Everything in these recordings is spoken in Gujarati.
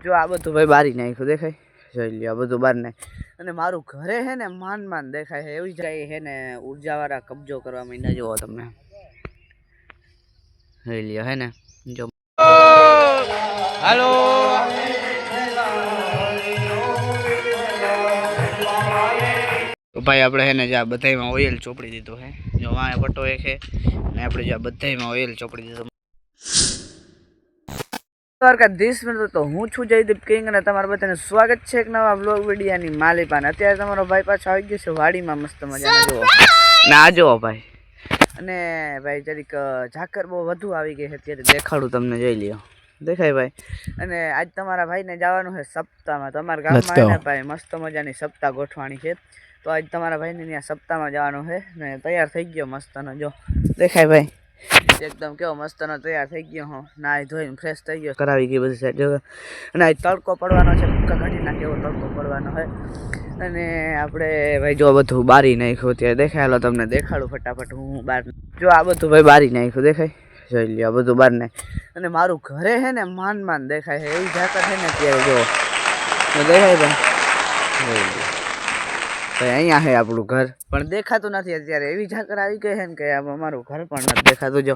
જો આ બધું ભાઈ બારી નાખ્યું દેખાય, જોઈ લ્યો આ બધું બાર નાખ. અને મારું ઘરે હે ને માન દેખાય છે એવી જાય હે ને ઉર્જાવાળા કબજો કરવા માંડ્યા. જુઓ તમે જોઈ લ્યો હે ને. જો હાલો ભાઈ આપણે હે ને જ્યાં બધામાં ઓઇલ ચોપડી દીધું હે. જો વાંહે પટ્ટો એક હે ને આપણે જ્યાં બધામાં ઓઇલ ચોપડી દીધું. દ્વારકાધીશ મિત્રો, તો હું છું જયદીપ કિંગ અને તમારા બધાને સ્વાગત છે એક નવા વ્લોગ વિડીયાની માલિપાન. અત્યારે તમારો ભાઈ પાછો આવી ગયો છે વાડીમાં મસ્ત મજાનો. જુઓ ને આ જુઓ ભાઈ. અને ભાઈ જરીક ઝાકર બહુ વધુ આવી ગઈ છે અત્યારે, દેખાડું તમને, જોઈ લ્યો દેખાય ભાઈ. અને આજ તમારા ભાઈને જવાનું છે સપ્તાહમાં. તમારા ગામમાં ને ભાઈ મસ્ત મજાની સપ્તાહ ગોઠવાણી છે, તો આજ તમારા ભાઈને ત્યાં સપ્તાહમાં જવાનું છે ને તૈયાર થઈ ગયો મસ્તનો. જો દેખાય ભાઈ, એકદમ કેવો મસ્તનો તૈયાર થઈ ગયો. હું નાહી ધોઈને ફ્રેશ થઈ ગયો, કરાવી ગઈ બધી સાઈડ. અને આજ તડકો પડવાનો છે, ભૂક્કા કાઢી નાખે એવો તડકો પડવાનો હોય. અને આપણે ભાઈ જો બધું બારી નાખ્યું અત્યારે, દેખાયેલો તમને દેખાડું ફટાફટ હું બહાર. જો આ બધું ભાઈ બારી નાખ્યું દેખાય, જોઈ લ્યો આ બધું બહાર નાખ. અને મારું ઘરે છે ને માન દેખાય છે એવી ઝાકર છે ને અત્યારે. જો દેખાય ભાઈ, જોઈ લ્યો ભાઈ અહીંયા છે આપણું ઘર, પણ દેખાતું નથી અત્યારે. એવી ઝાકર આવી ગઈ છે ને કે અમારું ઘર પણ નથી દેખાતું. જો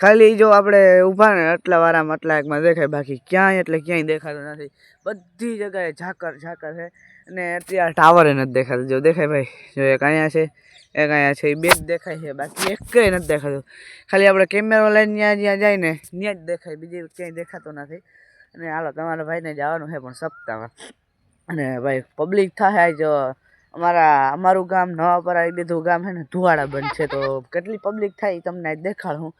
ખાલી જો આપણે ઊભા ને આટલા વારામાં આટલા એકમાં દેખાય, બાકી ક્યાંય એટલે ક્યાંય દેખાતું નથી. બધી જગ્યાએ ઝાકર છે. અને અત્યારે ટાવરે નથી દેખાતું. જો દેખાય ભાઈ, જો એક અહીંયા છે એક અહીંયા છે, એ બે જ દેખાય છે, બાકી એક કંઈ નથી દેખાતું. ખાલી આપણે કેમેરો લઈને જ્યાં જાય ને ત્યાં જ દેખાય, બીજી ક્યાંય દેખાતું નથી. અને હાલો તમારા ભાઈને જવાનું છે પણ સપ્તાહમાં. અને ભાઈ પબ્લિક થાય જો અમારું ગામ નવાપરા એ બધું ગામ છે ને ધુવાડા બંધ છે, તો કેટલી પબ્લિક થાય એ તમને દેખાડું.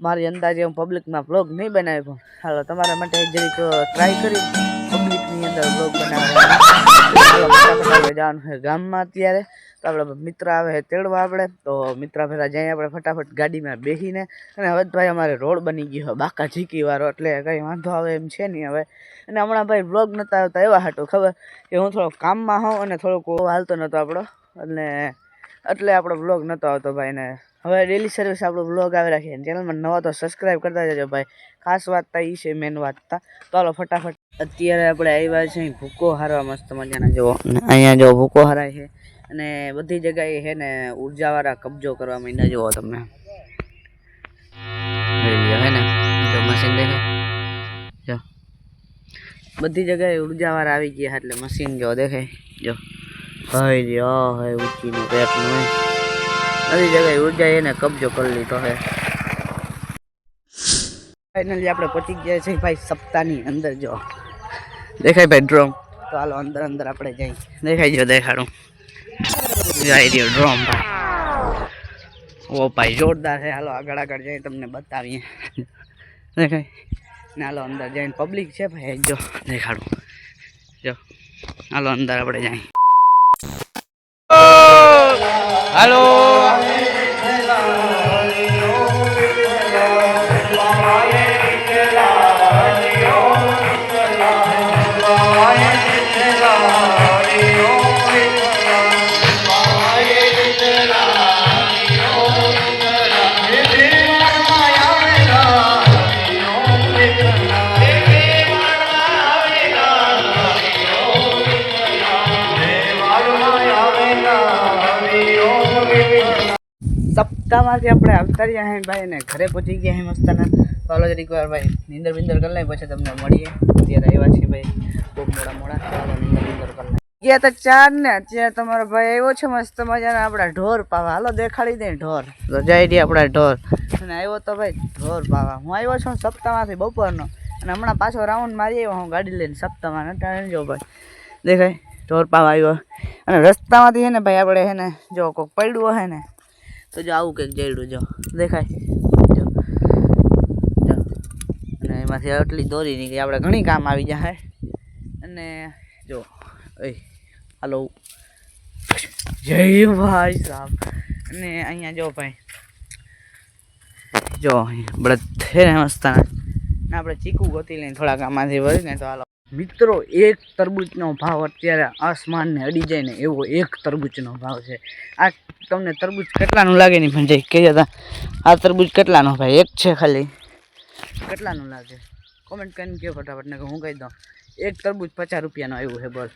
મારી અંદાજે હું પબ્લિકમાં બ્લોગ નહીં બનાવી, પણ હાલો તમારા માટે જરીક ટ્રાય કરી પબ્લિકની અંદર બ્લોગ બનાવવાનો. જવાનું છે ગામમાં અત્યારે, તો આપણે મિત્ર આવે છે તેડવા. આપણે તો મિત્ર ભેરા જઈએ આપણે ફટાફટ ગાડીમાં બેસીને. અને હવે ભાઈ અમારે રોડ બની ગયો બાકા ઝીકી વાળો, એટલે કંઈ વાંધો આવે એમ છે નહીં હવે. અને હમણાં ભાઈ બ્લોગ નહોતા આવતા એવા હાટું ખબર કે હું થોડોક કામમાં હોઉં અને થોડોક હાલતો નહોતો આપણો, એટલે આપણો બ્લોગ નહોતો આવતો ભાઈ. ને હવે ડેલી સર્વિસ આપણો બ્લોગ આવી રાખીએ. ચેનલમાં નવા તો સબસ્ક્રાઈબ કરતા જજો ભાઈ. ખાસ વાત તા એ છે, મેન વાત તા. તો હાલો ફટાફટ અત્યારે આપણે આવ્યા છે ભૂકો હારવા મસ્ત મજાના. જુઓ અહીંયા જો ભૂકો હરાય છે અને બધી જગ્યાએ છે ને ઉર્જાવાળા કબજો કરવા માંડ્યા. જુઓ તમે હે ને, જો મશીન દેખાય, જો બધી જગ્યાએ ઉર્જાવાળા આવી ગયા એટલે મશીન જો દેખાય. જો હોય લ્યો હોય ઊંચીનું પેટનું હોય, બધી જગ્યાએ ઉર્જા એને કબજો કરી લીધો છે. ફાઇનલી આપણે પહોંચી ગયા છે ભાઈ સપ્તાહની અંદર. જો દેખાય ભાઈ ડ્રોમ, તો હાલો અંદર આપણે જઈ. દેખાય જો દેખાડું, જાય રહ્યો ડ્રોમ ભાઈ. ઓ ભાઈ જોરદાર છે. હાલો આગળ જઈ તમને બતાવીએ. દેખાય ને, હાલો અંદર જઈને પબ્લિક છે ભાઈ, જો દેખાડું. જો હાલો અંદર આપણે જઈ. હાલો સપ્તાહમાંથી આપણે આવતા રહ્યા હે ભાઈ, ને ઘરે પહોંચી ગયા હે મસ્તના. તો હાલો જરીક વાર ભાઈ નીંદર બિંદર કરી લઈએ, પછી તમને મળીએ. અત્યારે આવ્યા છીએ ભાઈ બહુ મોડા. ચાલો નીંદર બિંદર કરી લઈએ. ગયા તો 4 ને અત્યારે તમારો ભાઈ આવ્યો છે મસ્ત મજાના આપણા ઢોર પાવા. હાલો દેખાડી દે ઢોર. તો જઈ રહ્યા આપણા ઢોર. અને આવ્યો તો ભાઈ ઢોર પાવા. હું આવ્યો છું સપ્તાહમાંથી બપોરનો, અને હમણાં પાછો રાઉન્ડ મારી આવ્યો હું ગાડી લઈને સપ્તાહમાં. નટાણે જો ભાઈ દેખાય ઢોર પાવા આવ્યો. અને રસ્તામાંથી છે ને ભાઈ આપણે છે ને જો કોઈક પડ્યું હે ને, તો જો આવું કંઈક જઈડું જો દેખાય. જો અને એમાંથી આટલી દોરી નીકળી, આપણે ઘણી કામ આવી જાય. અને જો હાલો જય ભાઈ સાહેબ. અને અહીંયા જો ભાઈ જો બળદ છે ને મસ્તાના, ને આપણે ચીકુ ગોતી લઈને થોડાક આમાંથી વળીને. તો હાલો મિત્રો, એક તરબૂચનો ભાવ અત્યારે આસમાનને અડી જાય ને એવો એક તરબૂચનો ભાવ છે. આ તમને તરબૂચ કેટલાનું લાગે નહીં પણ જઈ કહેજો તા, આ તરબૂચ કેટલાનો ભાઈ? એક છે ખાલી. કેટલાનું લાગે કોમેન્ટ કરીને કહો ફટાફટ, ને હું કહી દઉં. એક તરબૂચ 50 રૂપિયાનો આવ્યું છે બોલ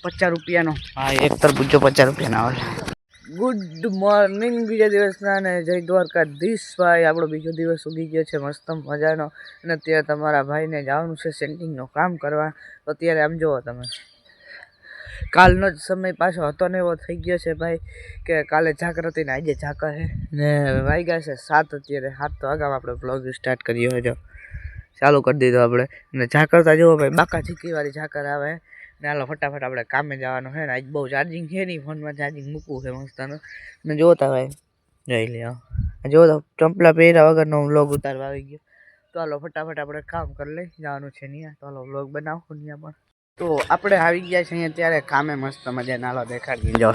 50 રૂપિયાનો હા એક તરબૂચ જો 50 રૂપિયાનો આવે ગુડ મોર્નિંગ બીજા દિવસના અને જય દ્વારકાધીશ ભાઈ આપણો બીજો દિવસ ઉગી ગયો છે મસ્ત મજાનો અને અત્યારે તમારા ભાઈને જવાનું છે સેન્ટિંગનું કામ કરવા તો અત્યારે આમ જુઓ તમે કાલનો જ સમય પાછો હતો ને એવો થઈ ગયો છે ભાઈ કે કાલે ઝાકર હતી ને આજે ઝાકર છે ને વાગ્યા છે 7 અત્યારે 7 તો આગળ આપણે બ્લોગ સ્ટાર્ટ કર્યો છે જો ચાલુ કરી દીધો આપણે ને ઝાકર તો જુઓ ભાઈ બાકા ચીકીવાળી ઝાકર આવે ને હાલો ફટાફટ આપણે કામે જવાનું છે ને આજ બહુ ચાર્જિંગ છે નહીં ફોનમાં ચાર્જિંગ મૂકવું છે મસ્તનું ને જોતા ભાઈ જોઈ લે જો તો ચંપલા પહેર્યા વગરનો વ્લોગ ઉતારવા આવી ગયો તો હાલો ફટાફટ આપણે કામ કરી લઈ જવાનું છે ત્યાં તો હાલો વ્લોગ બનાવું ત્યાં પણ તો આપણે આવી ગયા છે અહીંયા ત્યારે કામે મસ્ત મજા નાલો દેખાડી જો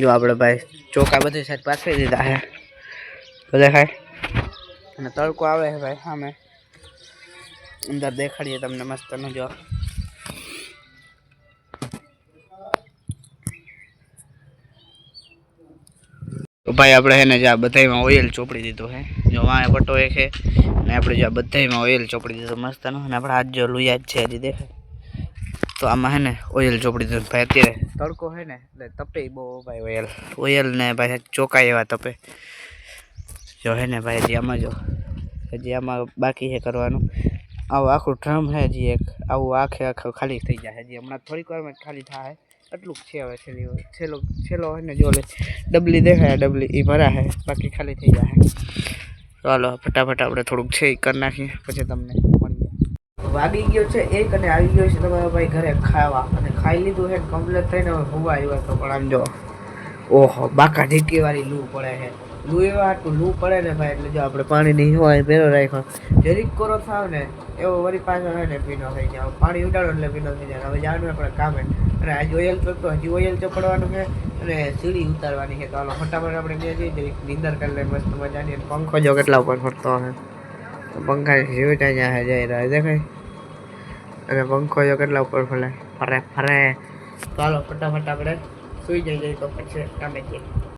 આપણે ભાઈ ચોખા બધી સાઈડ પાથરી દીધા છે તો દેખાય અને તડકો આવે છે ભાઈ સામે અંદર દેખાડીએ તમને મસ્તનો જો તો ભાઈ આપણે છે ને જ્યાં બધામાં ઓઇલ ચોપડી દીધું છે જો વાંહે પટ્ટો એક છે ને આપણે જ્યાં બધામાં ઓઇલ ચોપડી દીધું મસ્તનું અને આપણે હાથ જો લુયા જ છે હજી દેખાય તો આમાં છે ને ઓઇલ ચોપડી દીધું ભાઈ અત્યારે તડકો છે ને એટલે તપે બહુ ભાઈ ઓઇલ ને ભાઈ ચોકાય એવા તપે જો છે ને ભાઈ હજી આમાં જો હજી આમાં બાકી છે કરવાનું આવું આખું ડ્રમ છે હજી એક આવું આખું ખાલી થઈ જાય હજી હમણાં થોડીક વારમાં ખાલી થાય એટલું છે હવે છેલ્લો હોય ને જો ડબલી દેખાય ડબલી એ ભરા છે બાકી ખાલી થઈ જાય ચાલો ફટાફટ આપણે થોડુંક છે એ કરી નાખીએ પછી તમને મળીએ વાગી ગયો છે એક અને આવી ગયો છે તમારા ભાઈ ઘરે ખાવા અને ખાઈ લીધું છે કમ્પ્લીટ થઈને હવે હોવા આવ્યા તો પણ આમ જો ઓહો બાકા ઢીકીવાળી લૂ પડે છે લૂ એવા આટલું લૂ પડે ને ભાઈ એટલે જો આપણે પાણી નહીં હોય ભેરો રાખ્યો જરીક કોરો થાવ ને એવો વળી પાછો હોય ને ભીનો થઈ જાય પાણી ઉડાડો એટલે ભીનો થઈ જાય હવે જવાનું આપણે કામે અને આજે ઓઇલ ચોપતો હજી ઓઇલ ચોપડવાનું છે અને સીડી ઉતારવાની છે તો હાલો ફટાફટ આપણે બે જઈએ જરીક નીંદર કરી લઈએ મસ્ત મજાની પંખો જો કેટલા ઉપર ફરતો હશે તો પંખા જીવ ત્યાં જઈ રહ્યા દેખાય અને પંખો જો કેટલા ઉપર ફરે તો હાલો ફટાફટ આપણે સુઈ જઈએ તો પછી કામે જઈએ